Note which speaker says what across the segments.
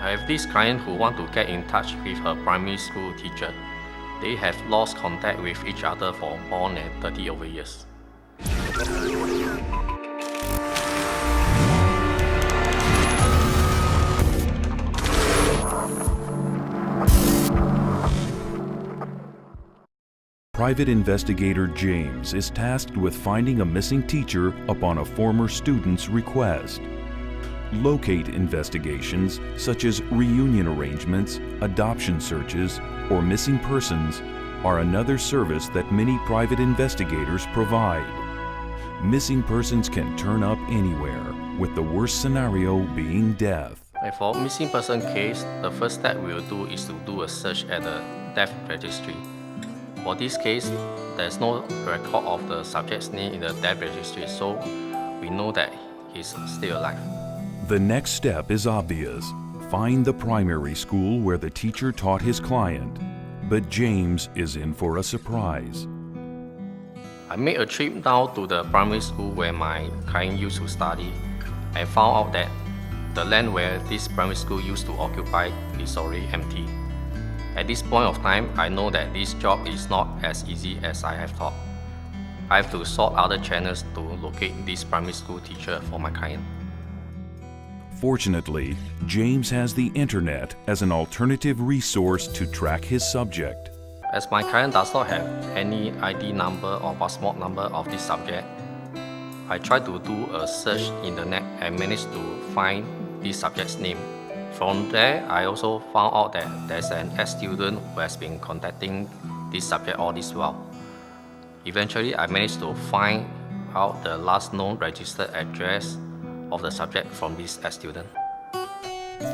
Speaker 1: I have this client who want to get in touch with her primary school teacher. They have lost contact with each other for more than 30 over years.
Speaker 2: Private investigator James is tasked with finding a missing teacher upon a former student's request. Locate investigations such as reunion arrangements, adoption searches, or missing persons are another service that many private investigators provide. Missing persons can turn up anywhere, with the worst scenario being death.
Speaker 1: For missing person case, the first step we will do is to do a search at the death registry. For this case, there is no record of the subject's name in the death registry, so we know that he's still alive.
Speaker 2: The next step is obvious. Find the primary school where the teacher taught his client. But James is in for a surprise.
Speaker 1: I made a trip down to the primary school where my client used to study and found out that the land where this primary school used to occupy is already empty. At this point of time, I know that this job is not as easy as I have thought. I have to sort other channels to locate this primary school teacher for my client.
Speaker 2: Fortunately, James has the internet as an alternative resource to track his subject.
Speaker 1: As my client does not have any ID number or passport number of this subject, I tried to do a search in the net and managed to find this subject's name. From there, I also found out that there's an ex-student who has been contacting this subject all this while. Eventually, I managed to find out the last known registered address of the subject from this ex-student.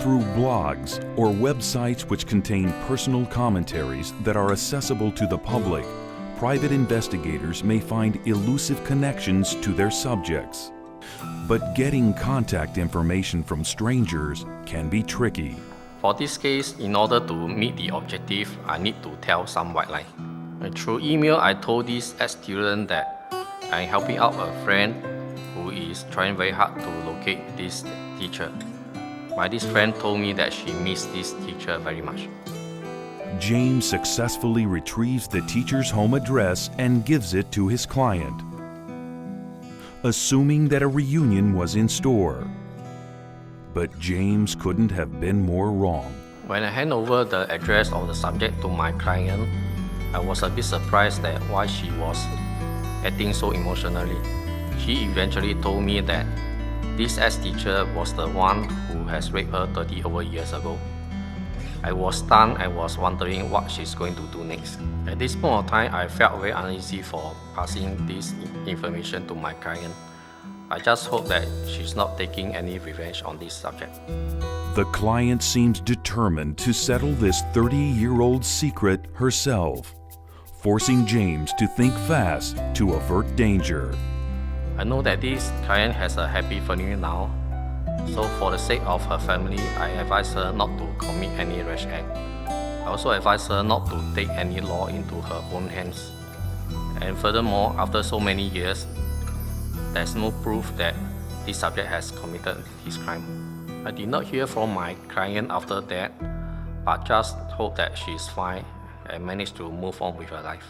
Speaker 2: Through blogs or websites which contain personal commentaries that are accessible to the public, private investigators may find elusive connections to their subjects. But getting contact information from strangers can be tricky.
Speaker 1: For this case, in order to meet the objective, I need to tell some white lie. Through email, I told this ex-student that I'm helping out a friend who is trying very hard to locate this teacher. This friend told me that she missed this teacher very much.
Speaker 2: James successfully retrieves the teacher's home address and gives it to his client, assuming that a reunion was in store. But James couldn't have been more wrong.
Speaker 1: When I hand over the address of the subject to my client, I was a bit surprised that why she was acting so emotionally. She eventually told me that this ex-teacher was the one who has raped her 30 over years ago. I was stunned and was wondering what she's going to do next. At this point of time, I felt very uneasy for passing this information to my client. I just hope that she's not taking any revenge on this subject.
Speaker 2: The client seems determined to settle this 30-year-old secret herself, forcing James to think fast to avert danger.
Speaker 1: I know that this client has a happy family now, so for the sake of her family, I advise her not to commit any rash act. I also advise her not to take any law into her own hands. And furthermore, after so many years, there's no proof that this subject has committed his crime. I did not hear from my client after that, but just hope that she's fine and managed to move on with her life.